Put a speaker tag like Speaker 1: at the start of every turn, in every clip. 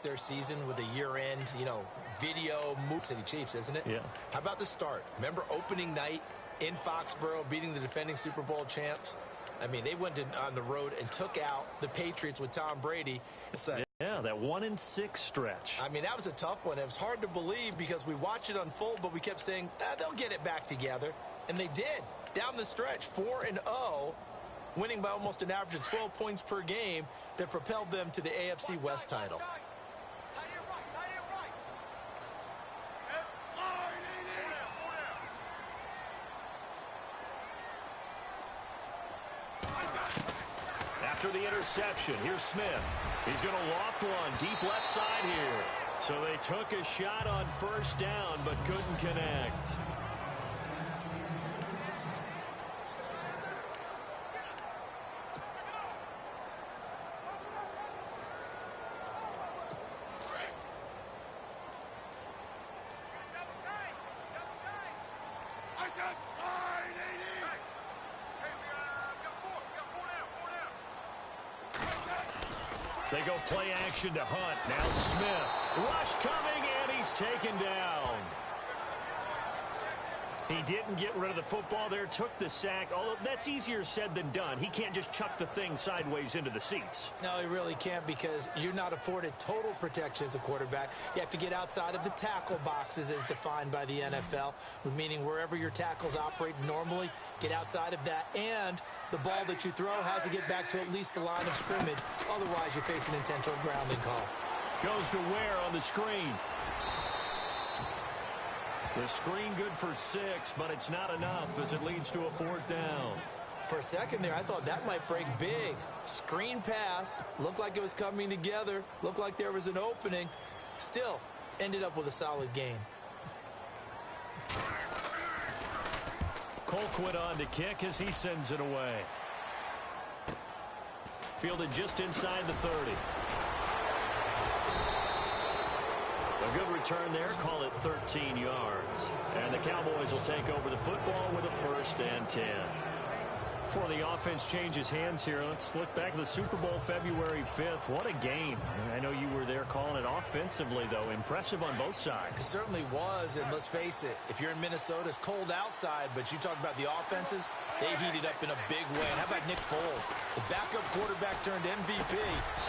Speaker 1: their season with a year-end, video move. City Chiefs, isn't it?
Speaker 2: Yeah.
Speaker 1: How about the start? Remember opening night in Foxborough, beating the defending Super Bowl champs? I mean, they went on the road and took out the Patriots with Tom Brady.
Speaker 2: Yeah, that 1-6 stretch.
Speaker 1: I mean, that was a tough one. It was hard to believe because we watched it unfold, but we kept saying, they'll get it back together. And they did. Down the stretch, 4-0, winning by almost an average of 12 points per game that propelled them to the AFC West title.
Speaker 2: After the interception, here's Smith. He's going to loft one deep left side here. So they took a shot on first down, but couldn't connect. They go play action to Hunt. Now Smith. Rush coming, and he's taken down. He didn't get rid of the football there, took the sack. Although that's easier said than done. He can't just chuck the thing sideways into the seats.
Speaker 1: No, he really can't because you're not afforded total protection as a quarterback. You have to get outside of the tackle boxes as defined by the NFL, meaning wherever your tackles operate normally, get outside of that. And the ball that you throw has to get back to at least the line of scrimmage. Otherwise, you face an intentional grounding call.
Speaker 2: Goes to Ware on the screen. The screen good for 6, but it's not enough as it leads to a 4th down.
Speaker 1: For a second there, I thought that might break big. Screen pass. Looked like it was coming together. Looked like there was an opening. Still, ended up with a solid gain.
Speaker 2: Colquitt on to kick as he sends it away. Fielded just inside the 30. A good return there. Call it 13 yards. And the Cowboys will take over the football with a 1st and 10. Before the offense changes hands here, let's look back at the Super Bowl February 5th. What a game. I know you were there calling it offensively, though. Impressive on both sides.
Speaker 1: It certainly was, and let's face it, if you're in Minnesota, it's cold outside, but you talk about the offenses, they heated up in a big way. And how about Nick Foles? The backup quarterback turned MVP.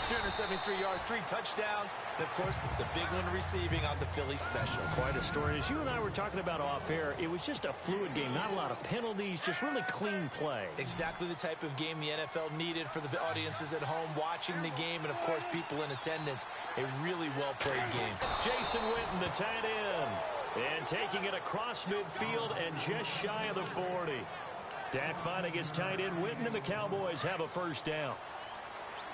Speaker 1: 373 yards, 3 touchdowns, and, of course, the big one receiving on the Philly special.
Speaker 2: Quite a story. As you and I were talking about off air, it was just a fluid game. Not a lot of penalties, just really clean play.
Speaker 1: Exactly the type of game the NFL needed for the audiences at home watching the game and, of course, people in attendance. A really well-played game.
Speaker 2: It's Jason Witten, the tight end. And taking it across midfield and just shy of the 40. Dak finding his tight end Witten, and the Cowboys have a 1st down.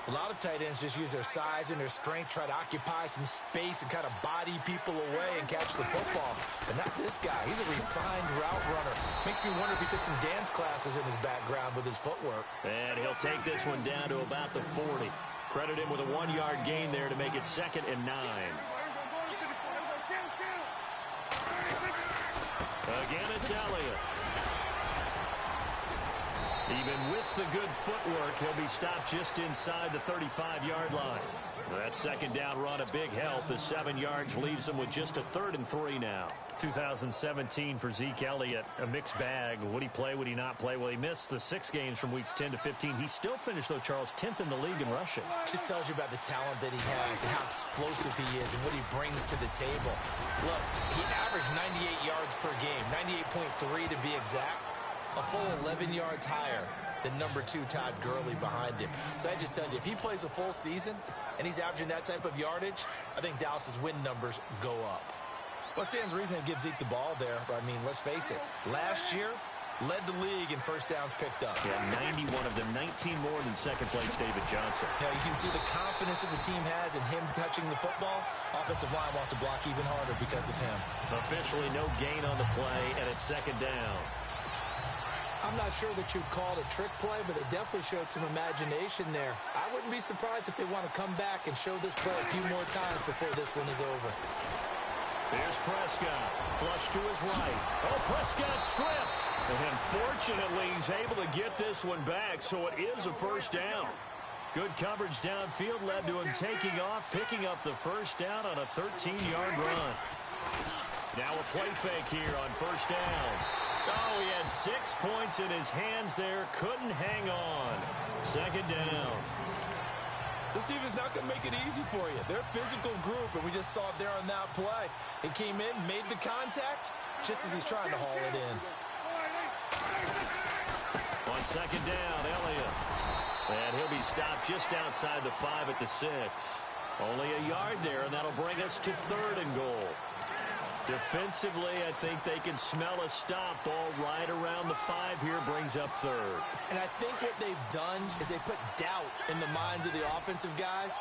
Speaker 1: A lot of tight ends just use their size and their strength, try to occupy some space and kind of body people away and catch the football. But not this guy. He's a refined route runner. Makes me wonder if he took some dance classes in his background with his footwork.
Speaker 2: And he'll take this one down to about the 40. Credit him with a 1-yard gain there to make it 2nd and 9. Again, it's Elliott. Even with the good footwork, he'll be stopped just inside the 35-yard line. That 2nd down run a big help. The 7 yards leaves him with just a 3rd and 3 now. 2017 for Zeke Elliott, a mixed bag. Would he play, would he not play? Well, he missed the 6 games from weeks 10 to 15. He still finished, though, Charles, 10th in the league in rushing.
Speaker 1: Just tells you about the talent that he has and how explosive he is and what he brings to the table. Look, he averaged 98 yards per game, 98.3 to be exact. A full 11 yards higher than number 2 Todd Gurley behind him. So that just tells you, if he plays a full season and he's averaging that type of yardage, I think Dallas's win numbers go up. What stands to reason to give Zeke the ball there? I mean, let's face it. Last year, led the league in 1st downs picked up.
Speaker 2: Yeah, 91 of them, 19 more than 2nd place David Johnson.
Speaker 1: Yeah, you can see the confidence that the team has in him touching the football. Offensive line wants to block even harder because of him.
Speaker 2: Officially no gain on the play, and it's 2nd down.
Speaker 1: I'm not sure that you'd call it a trick play, but it definitely showed some imagination there. I wouldn't be surprised if they want to come back and show this play a few more times before this one is over.
Speaker 2: Here's Prescott. Flush to his right. Oh, Prescott stripped. And fortunately, he's able to get this one back, so it is a 1st down. Good coverage downfield led to him taking off, picking up the first down on a 13-yard run. Now a play fake here on first down. Oh, he had 6 points in his hands there. Couldn't hang on. Second down.
Speaker 1: This defense is not going to make it easy for you. They're a physical group, and we just saw it there on that play. He came in, made the contact, just as he's trying to haul it in.
Speaker 2: On second down, Elliott. And he'll be stopped just outside the 5 at the 6. Only a yard there, and that'll bring us to 3rd and goal. Defensively, I think they can smell a stop. Ball right around the 5 here, brings up 3rd.
Speaker 1: And I think what they've done is they put doubt in the minds of the offensive guys.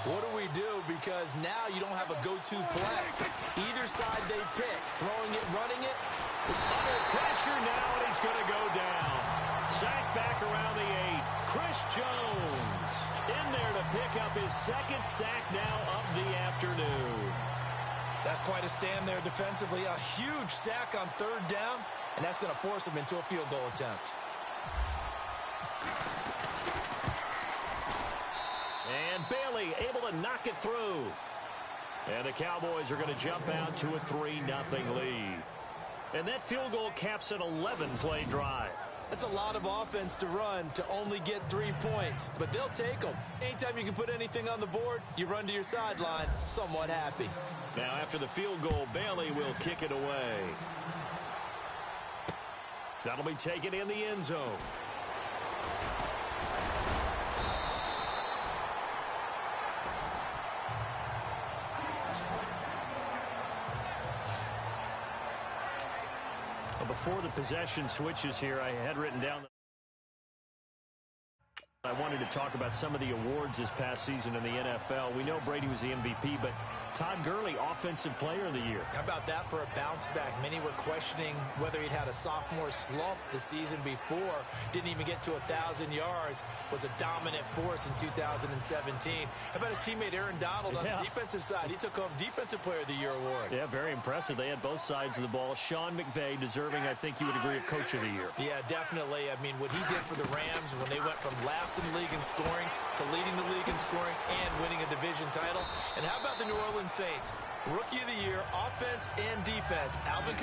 Speaker 1: What do we do? Because now you don't have a go-to play. Either side they pick, throwing it, running it.
Speaker 2: Under pressure now, and he's going to go down. Sacked back around the 8. Chris Jones in there to pick up his 2nd sack now of the afternoon.
Speaker 1: That's quite a stand there defensively. A huge sack on 3rd down, and that's going to force him into a field goal attempt.
Speaker 2: And Bailey able to knock it through. And the Cowboys are going to jump out to a 3-0 lead. And that field goal caps an 11-play drive.
Speaker 1: That's a lot of offense to run to only get 3 points, but they'll take them. Anytime you can put anything on the board, you run to your sideline, somewhat happy.
Speaker 2: Now after the field goal, Bailey will kick it away. That'll be taken in the end zone. Before the possession switches here, I had written down I wanted to talk about some of the awards this past season in the NFL. We know Brady was the MVP, but Todd Gurley, Offensive Player of the Year.
Speaker 1: How about that for a bounce back? Many were questioning whether he'd had a sophomore slump the season before. Didn't even get to 1,000 yards. Was a dominant force in 2017. How about his teammate Aaron Donald on the defensive side? He took home Defensive Player of the Year award.
Speaker 2: Yeah, very impressive. They had both sides of the ball. Sean McVay deserving, I think you would agree, of Coach of the Year.
Speaker 1: Yeah, definitely. I mean, what he did for the Rams when they went from last in the league in scoring to leading the league in scoring and winning a division title. And how about the New Orleans Saints? Rookie of the Year, offense and defense. Alvin.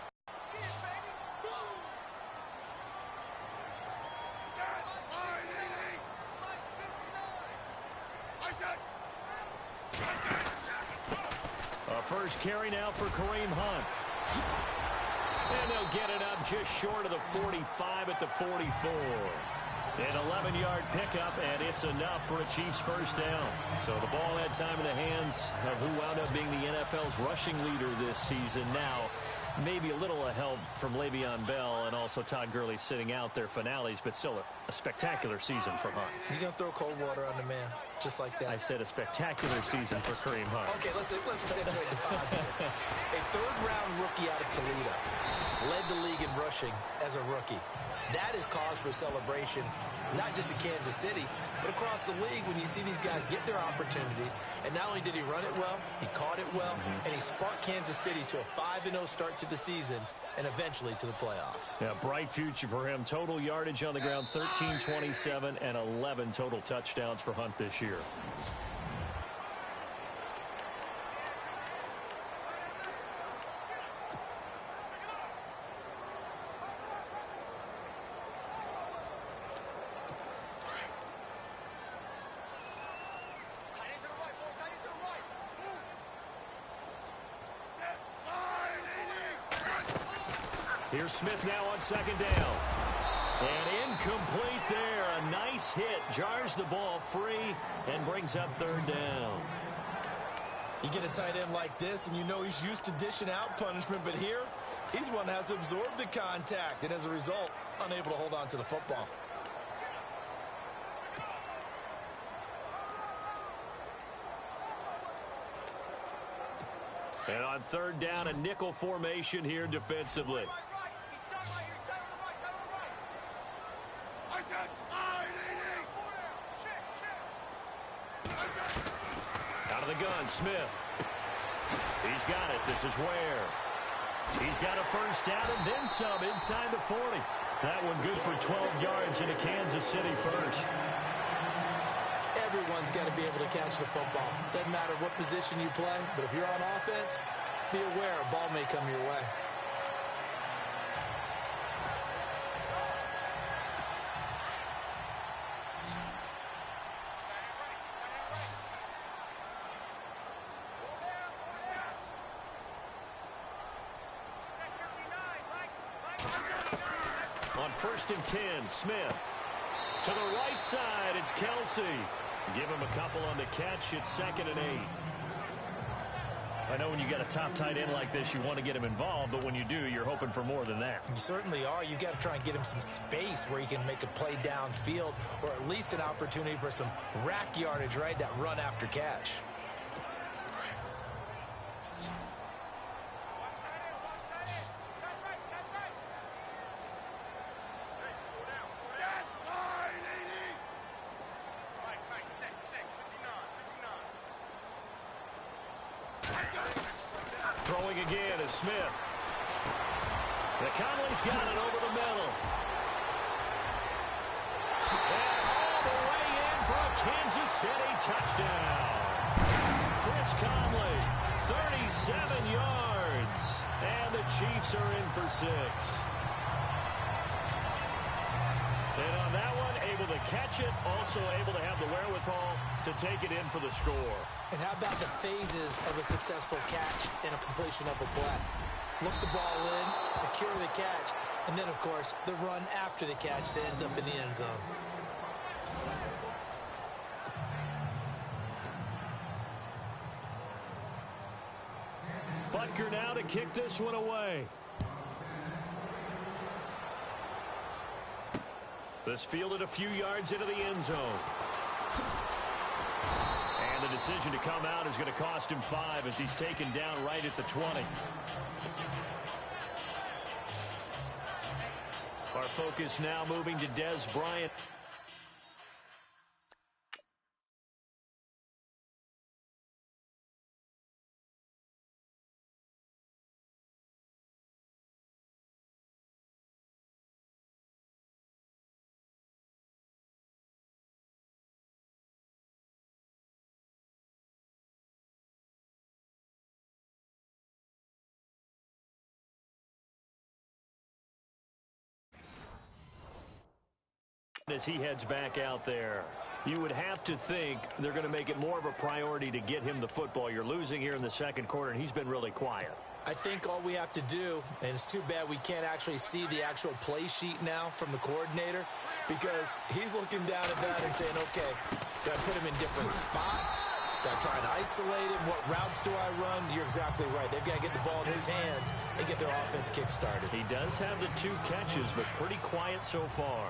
Speaker 2: A first carry now for Kareem Hunt. And they'll get it up just short of the 45 at the 44. An 11-yard pickup, and it's enough for a Chiefs first down. So the ball had time in the hands of who wound up being the NFL's rushing leader this season. Now, maybe a little help from Le'Veon Bell and also Todd Gurley sitting out their finales, but still a spectacular season for Hunt.
Speaker 1: You're going to throw cold water on the man, just like that.
Speaker 2: I said a spectacular season for Kareem Hunt.
Speaker 1: Okay, let's accentuate the positive. A third-round rookie out of Toledo led the league in rushing as a rookie. That is cause for celebration, not just in Kansas City, but across the league when you see these guys get their opportunities. And not only did he run it well, he caught it well, and he sparked Kansas City to a 5-0 start to the season and eventually to the playoffs.
Speaker 2: Yeah, bright future for him. Total yardage on the ground, 1327, and 11 total touchdowns for Hunt this year. Here's Smith now on second down. And incomplete there. A nice hit. Jars the ball free and brings up third down.
Speaker 1: You get a tight end like this, and you know he's used to dishing out punishment, but here, he's one that has to absorb the contact, and as a result, unable to hold on to the football.
Speaker 2: And on third down, a nickel formation here defensively. Out of the gun, Smith. He's got it. This is Ware. He's got a first down and then some inside the 40. That one good for 12 yards into Kansas City first.
Speaker 1: Everyone's got to be able to catch the football. Doesn't matter what position you play, but if you're on offense, be aware a ball may come your way.
Speaker 2: On 1st and 10, Smith. To the right side, it's Kelsey. Give him a couple on the catch. It's 2nd and 8. I know when you got a top tight end like this, you want to get him involved, but when you do, you're hoping for more than that.
Speaker 1: You certainly are. You got to try and get him some space where he can make a play downfield, or at least an opportunity for some rack yardage, right? That run after catch.
Speaker 2: Throwing again is Smith. Conley's got it over the middle. And all the way in for a Kansas City touchdown. Chris Conley, 37 yards. And the Chiefs are in for 6. And on that one, able to catch it, also able to have the wherewithal to take it in for the score.
Speaker 1: And how about the phases of a successful catch and a completion of a play? Look the ball in, secure the catch, and then, of course, the run after the catch that ends up in the end zone.
Speaker 2: Butker now to kick this one away. This fielded a few yards into the end zone. And the decision to come out is going to cost him 5 as he's taken down right at the 20. Our focus now moving to Dez Bryant. As he heads back out there, you would have to think they're going to make it more of a priority to get him the football. You're losing here in the second quarter, and he's been really quiet.
Speaker 1: I think all we have to do, and it's too bad we can't actually see the actual play sheet now from the coordinator, because he's looking down at that and saying, okay, do I put him in different spots? Do I try and isolate him? What routes do I run? You're exactly right. They've got to get the ball in his hands and get their offense kick-started.
Speaker 2: He does have the 2 catches, but pretty quiet so far.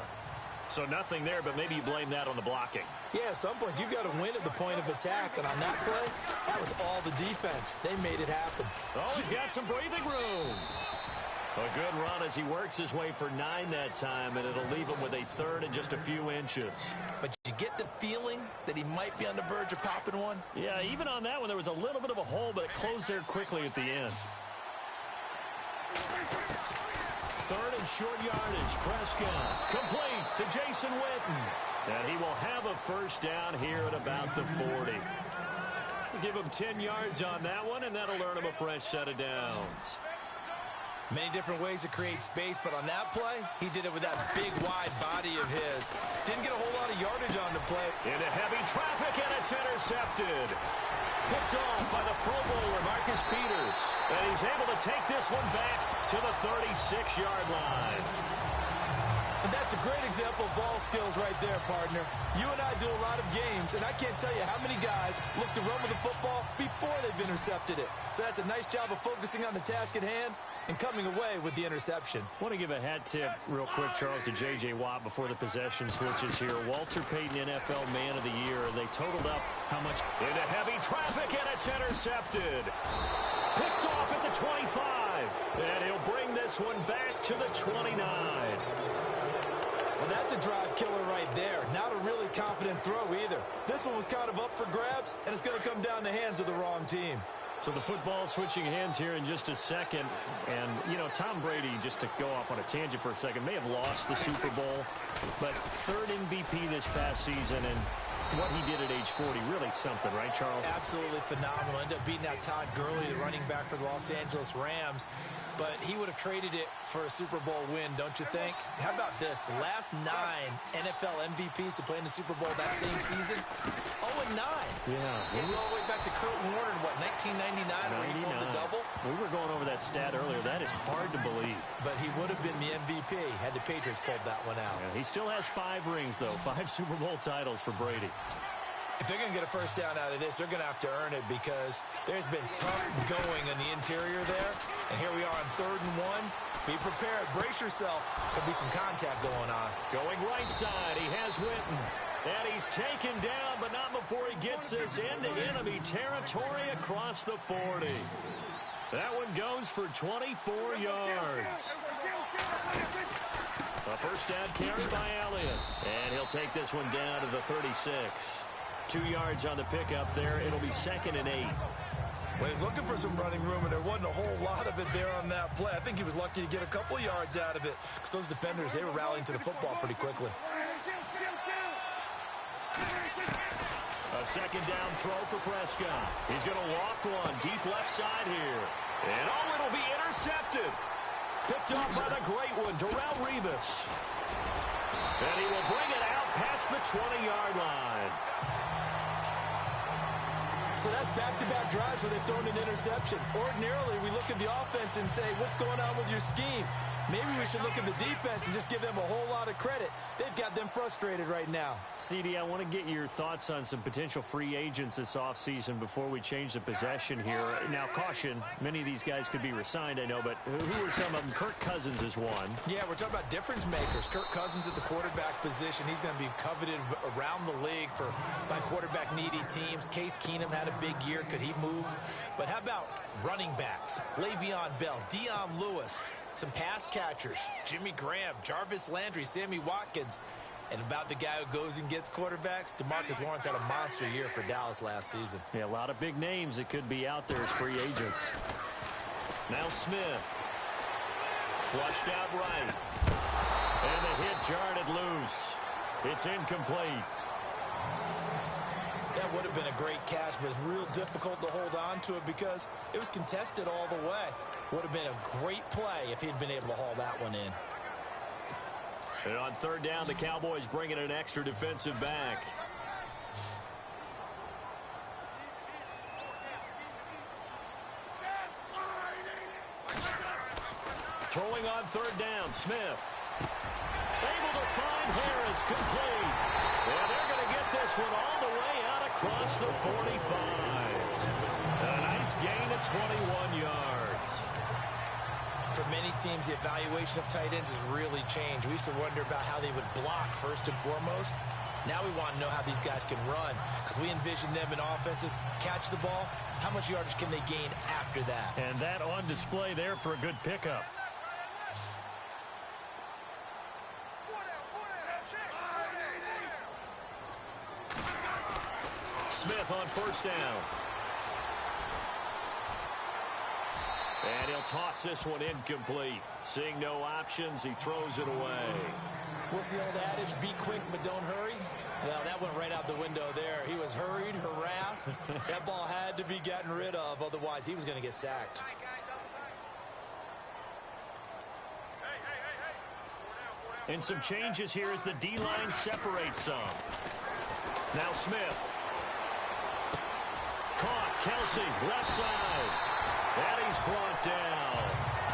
Speaker 2: So nothing there, but maybe you blame that on the blocking.
Speaker 1: Yeah, at some point, you've got to win at the point of attack. And on that play, that was all the defense. They made it happen.
Speaker 2: Oh, he's got some breathing room. A good run as he works his way for 9 that time, and it'll leave him with a 3rd and just a few inches. But
Speaker 1: you get the feeling that he might be on the verge of popping one?
Speaker 2: Yeah, even on that one, there was a little bit of a hole, but it closed there quickly at the end. 3rd and short yardage. Prescott complete to Jason Witten. And he will have a first down here at about the 40. We'll give him 10 yards on that one, and that'll earn him a fresh set of downs.
Speaker 1: Many different ways to create space, but on that play, he did it with that big, wide body of his. Didn't get a whole lot of yardage on the play.
Speaker 2: Into heavy traffic, and it's intercepted. Picked off by the Pro Bowler, Marcus Peters. And he's able to take this one back to the 36-yard line.
Speaker 1: And that's a great example of ball skills right there, partner. You and I do a lot of games, and I can't tell you how many guys look to run with the football before they've intercepted it. So that's a nice job of focusing on the task at hand and coming away with the interception.
Speaker 2: I want to give a hat tip real quick, Charles, to J.J. Watt before the possession switches here. Walter Payton, NFL Man of the Year. They totaled up how much? Into heavy traffic, and it's intercepted. Picked off at the 25. And he'll bring this one back to the 29.
Speaker 1: Well, that's a drive killer right there. Not a really confident throw either. This one was kind of up for grabs, and it's going to come down the hands of the wrong team.
Speaker 2: So the football switching hands here in just a second. And, you know, Tom Brady, just to go off on a tangent for a second, may have lost the Super Bowl, but 3rd MVP this past season. And What he did at age 40, really something, right, Charles?
Speaker 1: Absolutely phenomenal. Ended up beating out Todd Gurley, the running back for the Los Angeles Rams. But he would have traded it for a Super Bowl win, don't you think? How about this? The last 9 NFL MVPs to play in the Super Bowl that same season, 0-9.
Speaker 2: Yeah.
Speaker 1: He go all the way back to Kurt Warner in, 1999, where he won the double?
Speaker 2: We were going over that stat earlier. That is hard to believe.
Speaker 1: But he would have been the MVP had the Patriots pulled that one out.
Speaker 2: Yeah, he still has 5 rings, though. 5 Super Bowl titles for Brady.
Speaker 1: If they're going to get a first down out of this, they're going to have to earn it because there's been tough going in the interior there. And here we are on 3rd and 1. Be prepared. Brace yourself. There'll be some contact going on.
Speaker 2: Going right side. He has Witten. And he's taken down, but not before he gets us into enemy territory across the 40. That one goes for 24 yards. A first down carry by Elliott. And he'll take this one down to the 36. 2 yards on the pickup there. It'll be 2nd and 8.
Speaker 1: Well, he's looking for some running room, and there wasn't a whole lot of it there on that play. I think he was lucky to get a couple yards out of it because those defenders, they were rallying to the football pretty quickly.
Speaker 2: A 2nd down throw for Prescott. He's going to loft one deep left side here. And it'll be intercepted. Picked off by the great one, Darrelle Revis. And he will bring it out past the 20-yard line.
Speaker 1: So that's back-to-back drives where they've thrown an interception. Ordinarily, we look at the offense and say, what's going on with your scheme? Maybe we should look at the defense and just give them a whole lot of credit. They've got them frustrated right now.
Speaker 2: CD, I want to get your thoughts on some potential free agents this offseason before we change the possession here. Now, caution, many of these guys could be re-signed, I know, but who are some of them? Kirk Cousins is one.
Speaker 1: Yeah, we're talking about difference makers. Kirk Cousins at the quarterback position. He's going to be coveted around the league by quarterback-needy teams. Case Keenum had a big year. Could he move? But how about running backs? Le'Veon Bell, Dion Lewis, some pass catchers, Jimmy Graham, Jarvis Landry, Sammy Watkins. And about the guy who goes and gets quarterbacks, DeMarcus Lawrence had a monster year for Dallas last season.
Speaker 2: Yeah, a lot of big names that could be out there as free agents. Now Smith. Flushed out right. And the hit jarred it loose. It's incomplete.
Speaker 1: That would have been a great catch, but it's real difficult to hold on to it because it was contested all the way. Would have been a great play if he'd been able to haul that one in.
Speaker 2: And on 3rd down, the Cowboys bring in an extra defensive back. Throwing on 3rd down, Smith. Able to find Harris, complete. And they're going to get this one all the way out across the 45. A nice gain of 21 yards.
Speaker 1: For many teams, the evaluation of tight ends has really changed. We used to wonder about how they would block first and foremost. Now we want to know how these guys can run because we envision them in offenses catch the ball. How much yardage can they gain after that?
Speaker 2: And that on display there for a good pickup. Smith on 1st down. And he'll toss this one incomplete. Seeing no options, he throws it away.
Speaker 1: What's the old adage? Be quick, but don't hurry. Well, that went right out the window there. He was hurried, harassed. That ball had to be gotten rid of. Otherwise, he was going to get sacked.
Speaker 2: And some changes here as the D-line separates some. Now Smith. Caught. Kelsey, left side. And he's brought down.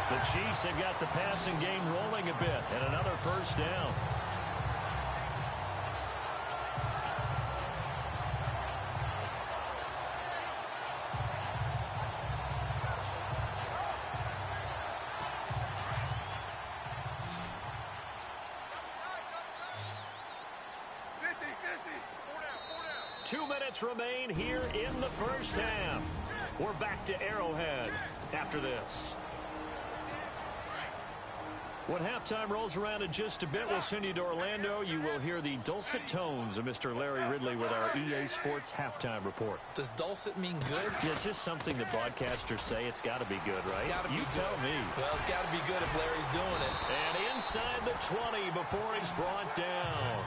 Speaker 2: The Chiefs have got the passing game rolling a bit. And another first down. Remain here in the first half. We're back to Arrowhead after this. When halftime rolls around in just a bit, we'll send you to Orlando. You will hear the dulcet tones of Mr. Larry Ridley with our EA Sports halftime report.
Speaker 1: Does dulcet mean good?
Speaker 2: Yeah, it's just something the broadcasters say. It's got to be good, right?
Speaker 1: You tell me. Well, it's got to be good if Larry's doing it.
Speaker 2: And inside the 20 before he's brought down.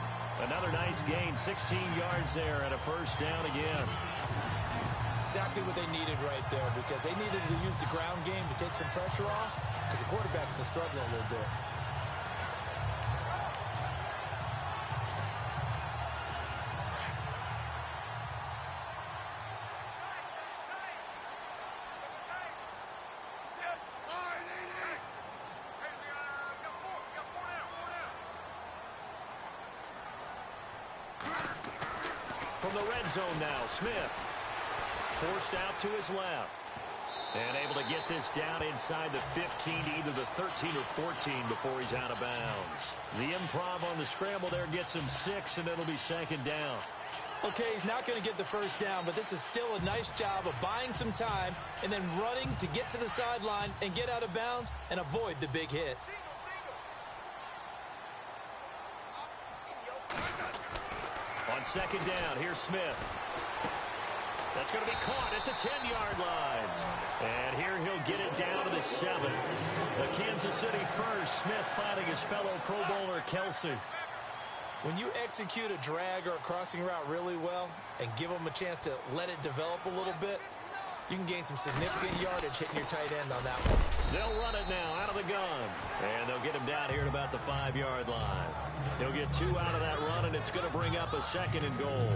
Speaker 2: Another nice gain, 16 yards there and a first down again.
Speaker 1: Exactly what they needed right there, because they needed to use the ground game to take some pressure off, because the quarterback's been struggling a little bit.
Speaker 2: From the red zone now, Smith. Forced out to his left. And able to get this down inside the 15 to either the 13 or 14 before he's out of bounds. The improv on the scramble there gets him 6, and it'll be second down.
Speaker 1: Okay, he's not going to get the first down, but this is still a nice job of buying some time and then running to get to the sideline and get out of bounds and avoid the big hit.
Speaker 2: On second down, here's Smith. That's going to be caught at the 10-yard line. And here he'll get it down to the 7. The Kansas City first. Smith finding his fellow Pro Bowler Kelsey.
Speaker 1: When you execute a drag or a crossing route really well and give them a chance to let it develop a little bit, you can gain some significant yardage hitting your tight end on that one.
Speaker 2: They'll run it now out of the gun. And they'll get him down here at about the 5-yard line. He'll get 2 out of that run, and it's going to bring up a second and goal.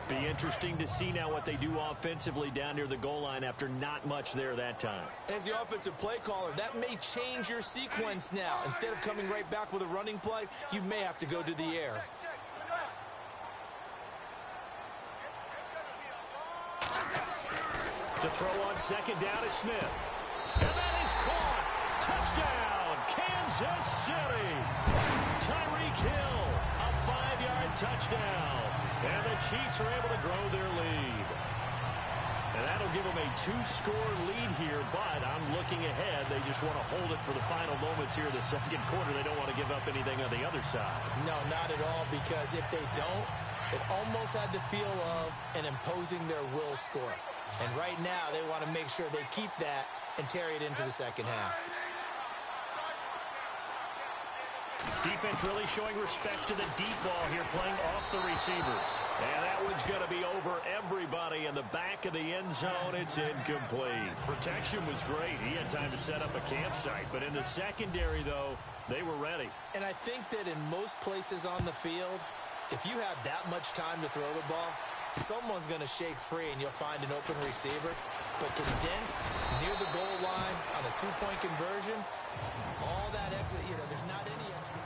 Speaker 2: Be interesting to see now what they do offensively down near the goal line after not much there that time.
Speaker 1: As the offensive play caller, that may change your sequence now. Instead of coming right back with a running play, you may have to go to the air.
Speaker 2: To throw on second down is Smith. And that is caught. Touchdown, Kansas City. Tyreek Hill, a 5-yard touchdown. And the Chiefs are able to grow their lead. And that'll give them a 2-score lead here, but I'm looking ahead. They just want to hold it for the final moments here of the second quarter. They don't want to give up anything on the other side.
Speaker 1: No, not at all, because if they don't, it almost had the feel of an imposing their will score. And right now, they want to make sure they keep that and carry it into the second half.
Speaker 2: Defense really showing respect to the deep ball here, playing off the receivers. And that one's going to be over everybody in the back of the end zone. It's incomplete. Protection was great. He had time to set up a campsite. But in the secondary, though, they were ready.
Speaker 1: And I think that in most places on the field, if you have that much time to throw the ball, someone's going to shake free and you'll find an open receiver. But condensed near the goal line on a 2-point conversion, all that exit, there's not any extra.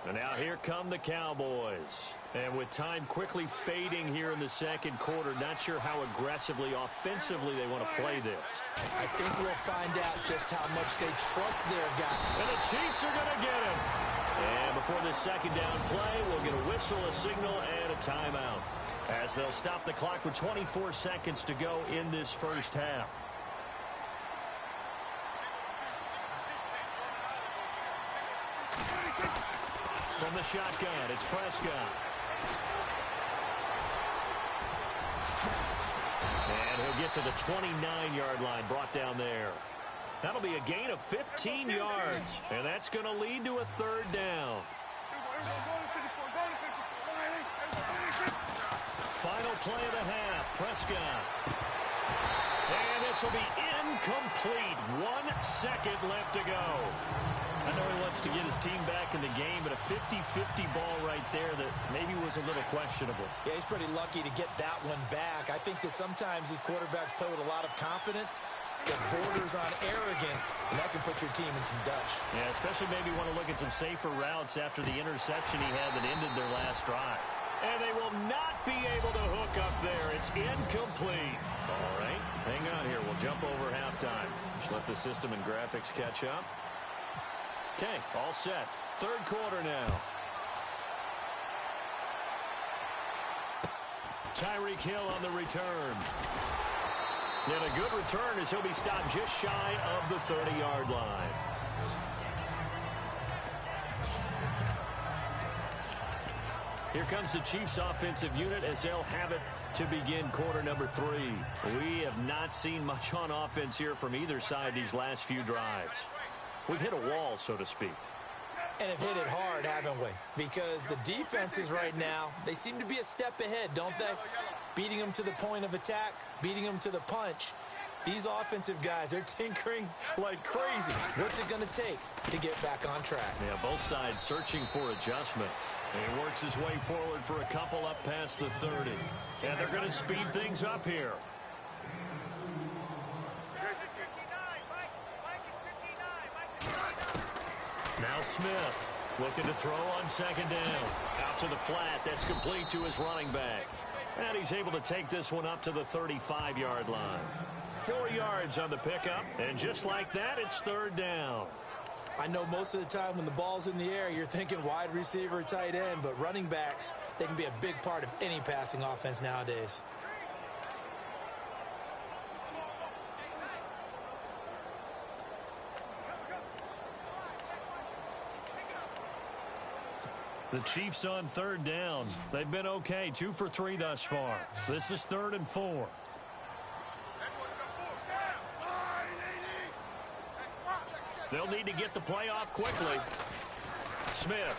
Speaker 2: And now here come the Cowboys. And with time quickly fading here in the second quarter, not sure how aggressively, offensively they want to play this.
Speaker 1: I think we'll find out just how much they trust their guy.
Speaker 2: And the Chiefs are going to get him. And before this second down play, we'll get a whistle, a signal, and a timeout, as they'll stop the clock with 24 seconds to go in this first half. From the shotgun, it's Prescott. And he'll get to the 29-yard line, brought down there. That'll be a gain of 15 yards, and that's going to lead to a third down. Final play of the half, Prescott. And this will be incomplete. 1 second left to go. I know he wants to get his team back in the game, but a 50-50 ball right there that maybe was a little questionable.
Speaker 1: Yeah, he's pretty lucky to get that one back. I think that sometimes these quarterbacks play with a lot of confidence that borders on arrogance, and that can put your team in some Dutch.
Speaker 2: Yeah, especially maybe want to look at some safer routes after the interception he had that ended their last drive. And they will not be able to hook up there. It's incomplete. All right, hang on here. We'll jump over halftime. Just let the system and graphics catch up. Okay, all set. Third quarter now. Tyreek Hill on the return. And a good return as he'll be stopped just shy of the 30-yard line. Here comes the Chiefs offensive unit as they'll have it to begin quarter number 3. We have not seen much on offense here from either side these last few drives. We've hit a wall, so to speak.
Speaker 1: And have hit it hard, haven't we? Because the defenses right now, they seem to be a step ahead, don't they? Beating them to the point of attack, beating them to the punch. These offensive guys, they're tinkering like crazy. What's it going to take to get back on track?
Speaker 2: Yeah, both sides searching for adjustments. And he works his way forward for a couple up past the 30. And they're going to speed things up here. Now Smith looking to throw on second down. Out to the flat. That's complete to his running back. And he's able to take this one up to the 35-yard line. 4 yards on the pickup, and just like that, it's third down.
Speaker 1: I know most of the time when the ball's in the air, you're thinking wide receiver, tight end, but running backs, they can be a big part of any passing offense nowadays.
Speaker 2: The Chiefs on third down. They've been okay, 2 for 3 thus far. This is 3rd and 4. They'll need to get the play off quickly. Smith.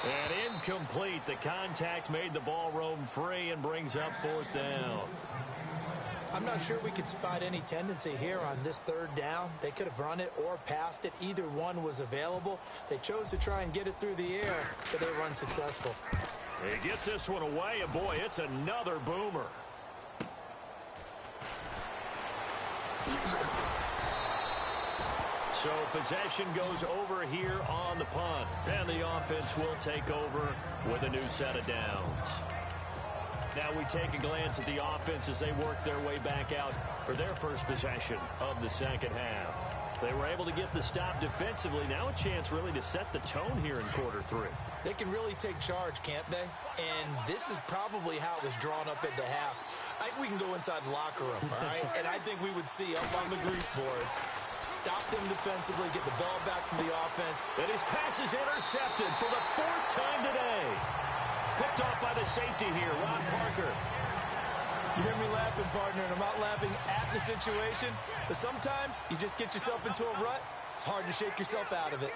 Speaker 2: And incomplete. The contact made the ball roam free and brings up 4th down.
Speaker 1: I'm not sure we could spot any tendency here on this 3rd down. They could have run it or passed it. Either one was available. They chose to try and get it through the air, but they were unsuccessful.
Speaker 2: He gets this one away, and boy, it's another boomer. So possession goes over here on the punt. And the offense will take over with a new set of downs. Now we take a glance at the offense as they work their way back out for their first possession of the second half. They were able to get the stop defensively. Now a chance really to set the tone here in quarter 3.
Speaker 1: They can really take charge, can't they? And this is probably how it was drawn up at the half. I think we can go inside the locker room, all right? And I think we would see up on the grease boards, stop them defensively, get the ball back from the offense.
Speaker 2: And his pass is intercepted for the 4th time today. Picked off by the safety here, Ron Parker.
Speaker 1: You hear me laughing, partner, and I'm not laughing at the situation, but sometimes you just get yourself into a rut. It's hard to shake yourself out of it.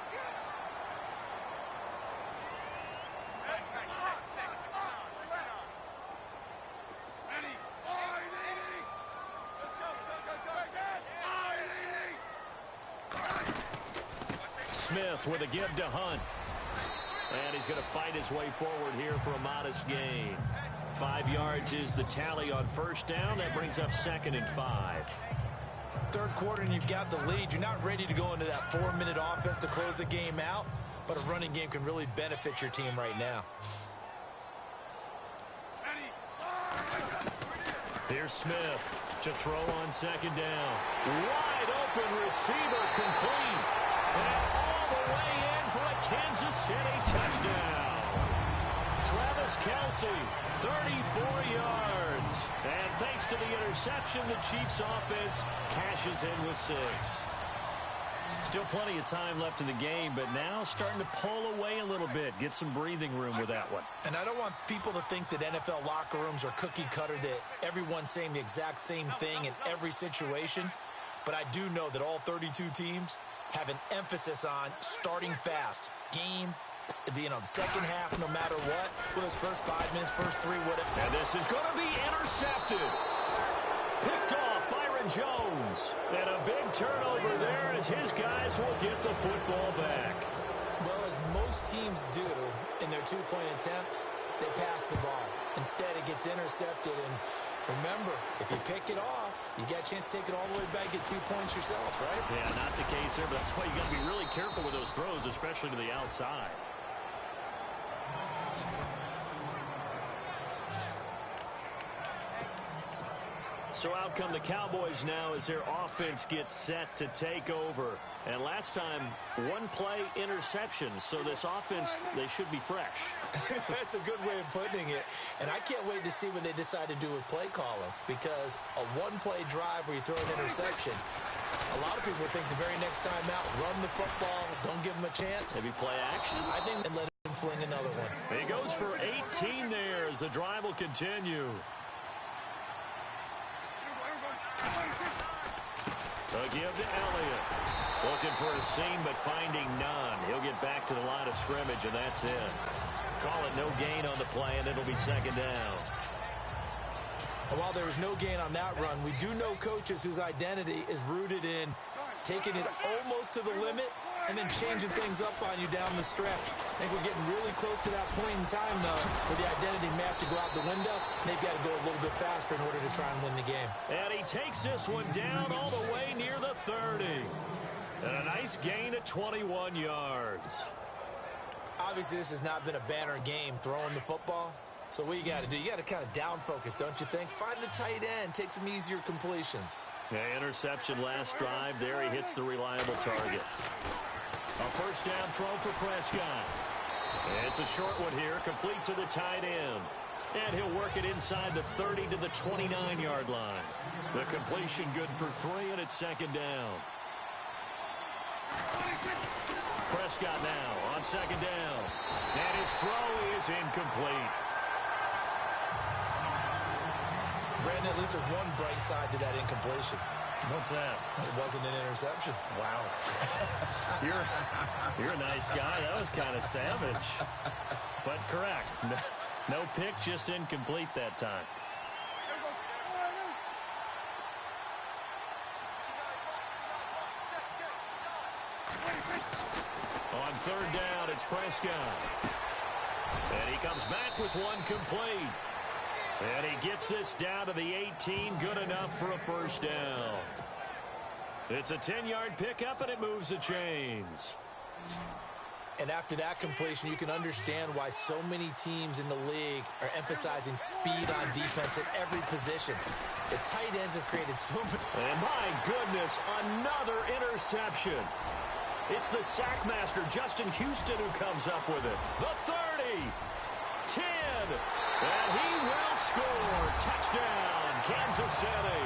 Speaker 2: Smith with a give to Hunt. And he's going to fight his way forward here for a modest gain. 5 yards is the tally on first down. That brings up 2nd and 5.
Speaker 1: 3rd quarter and you've got the lead. You're not ready to go into that 4-minute offense to close the game out, but a running game can really benefit your team right now.
Speaker 2: Here's Smith to throw on second down. Wide open receiver complete. And all the way in for a Kansas City touchdown. Travis Kelce, 34 yards. And thanks to the interception, the Chiefs offense cashes in with 6. Still plenty of time left in the game, but now starting to pull away a little bit, get some breathing room with that one.
Speaker 1: And I don't want people to think that NFL locker rooms are cookie cutter, that everyone's saying the exact same thing in every situation. But I do know that all 32 teams have an emphasis on starting fast. Game, the second half, no matter what, with those first 5 minutes, first 3, whatever.
Speaker 2: And this is going to be intercepted. Picked off Byron Jones. And a big turnover there as his guys will get the football back.
Speaker 1: Well, as most teams do in their 2-point attempt, they pass the ball. Instead, it gets intercepted. And remember, if you pick it off, you got a chance to take it all the way back, get 2 points yourself, right?
Speaker 2: Yeah, not the case there, but that's why you got to be really careful with those throws, especially to the outside. So out come the Cowboys now as their offense gets set to take over. And last time, 1 play interception. So this offense, they should be fresh.
Speaker 1: That's a good way of putting it. And I can't wait to see what they decide to do with play calling. Because a 1-play drive where you throw an interception, a lot of people think the very next time out, run the football, don't give them a chance.
Speaker 2: Maybe play action.
Speaker 1: I think and let fling another one.
Speaker 2: He goes for 18 there as the drive will continue. A give to Elliott. Looking for a seam, but finding none. He'll get back to the line of scrimmage, and that's it. Call it no gain on the play, and it'll be second down.
Speaker 1: And while there was no gain on that run, we do know coaches whose identity is rooted in taking it almost to the limit and then changing things up on you down the stretch. I think we're getting really close to that point in time, though, where the identity may have to go out the window, and they've got to go a little bit faster in order to try and win the game.
Speaker 2: And he takes this one down all the way near the 30. And a nice gain of 21 yards.
Speaker 1: Obviously, this has not been a banner game throwing the football. So what you got to do, you got to kind of down focus, don't you think? Find the tight end, take some easier completions.
Speaker 2: Yeah, interception last drive. There he hits the reliable target. A first down throw for Prescott. It's a short one here, complete to the tight end. And he'll work it inside the 30 to the 29-yard line. The completion good for 3, and it's second down. Prescott now on second down. And his throw is incomplete.
Speaker 1: Brandon, at least there's one bright side to that incompletion.
Speaker 2: What's that?
Speaker 1: It wasn't an interception.
Speaker 2: Wow. You're a nice guy. That was kind of savage. But correct. No pick, just incomplete that time. On third down, it's Prescott. And he comes back with one complete. And he gets this down to the 18, good enough for a first down. It's a 10-yard pickup, and it moves the chains.
Speaker 1: And after that completion, you can understand why so many teams in the league are emphasizing speed on defense at every position. The tight ends have created so many.
Speaker 2: And my goodness, another interception. It's the sack master, Justin Houston, who comes up with it. The 30, 10, and he will score. Touchdown, Kansas City.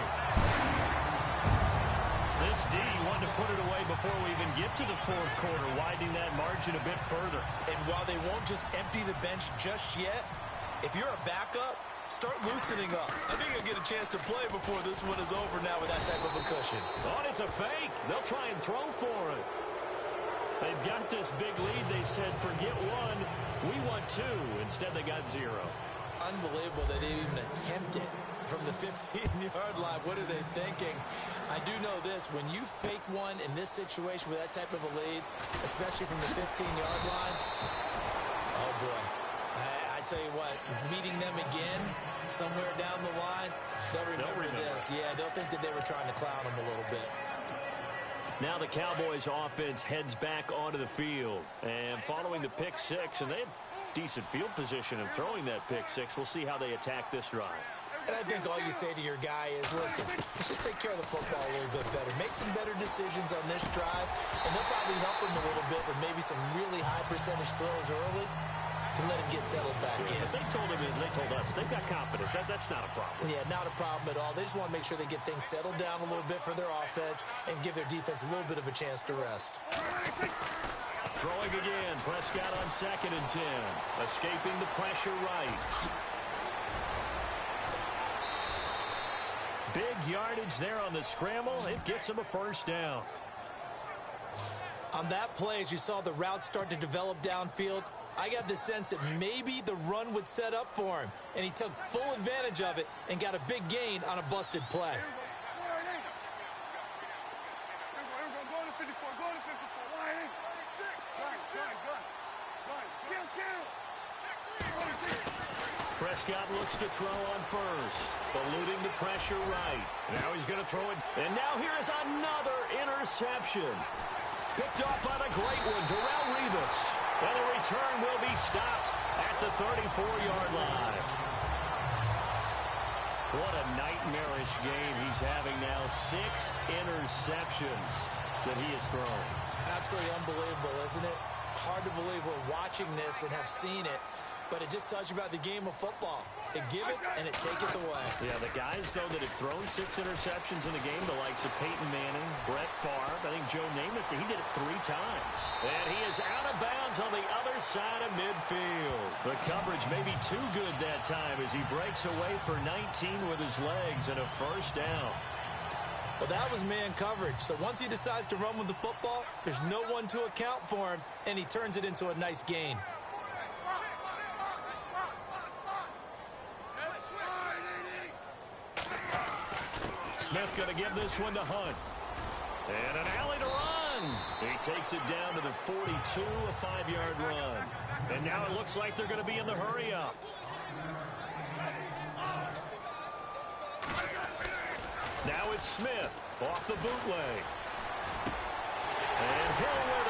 Speaker 2: This D wanted to put it away before we even get to the fourth quarter, widening that margin a bit further.
Speaker 1: And while they won't just empty the bench just yet, if you're a backup, start loosening up. I think you'll get a chance to play before this one is over now with that type of a cushion.
Speaker 2: Oh, it's a fake. They'll try and throw for it. They've got this big lead. They said, forget one. We want 2. Instead, they got 0.
Speaker 1: Unbelievable they didn't even attempt it from the 15-yard line. What are they thinking? I do know this. When you fake one in this situation with that type of a lead, especially from the 15-yard line, oh, boy. I tell you what, meeting them again somewhere down the line, they'll remember this. Yeah, they'll think that they were trying to clown them a little bit.
Speaker 2: Now the Cowboys offense heads back onto the field. And following the pick 6, and they had decent field position in throwing that pick 6. We'll see how they attack this drive.
Speaker 1: And I think all you say to your guy is, listen, let's just take care of the football a little bit better. Make some better decisions on this drive, and they'll probably help him a little bit with maybe some really high percentage throws early to let him get settled back in.
Speaker 2: They told us they've got confidence. That's not a problem.
Speaker 1: Yeah, not a problem at all. They just want to make sure they get things settled down a little bit for their offense and give their defense a little bit of a chance to rest.
Speaker 2: Throwing again. Prescott on 2nd and 10. Escaping the pressure right. Big yardage there on the scramble. It gets him a first down.
Speaker 1: On that play, as you saw the route start to develop downfield, I got the sense that maybe the run would set up for him, and he took full advantage of it and got a big gain on a busted play.
Speaker 2: Prescott looks to throw on first, eluding the pressure right. Now he's going to throw it, and now here is another interception. Picked off by the great one, Darrelle Revis. And the return will be stopped at the 34-yard line. What a nightmarish game he's having now. 6 interceptions that he has thrown.
Speaker 1: Absolutely unbelievable, isn't it? Hard to believe we're watching this and have seen it. but it just tells you about the game of football. They give it, and it taketh away.
Speaker 2: Yeah, the guys, though, that have thrown 6 interceptions in a game, the likes of Peyton Manning, Brett Favre, I think Joe Namath, he did it 3 times. And he is out of bounds on the other side of midfield. The coverage may be too good that time as he breaks away for 19 with his legs and a first down.
Speaker 1: Well, that was man coverage. So once he decides to run with the football, there's no one to account for him, and he turns it into a nice gain.
Speaker 2: Smith going to give this one to Hunt. And an alley to run. He takes it down to the 42, a 5-yard run. And now it looks like they're going to be in the hurry-up. Now it's Smith off the bootleg. And he'll win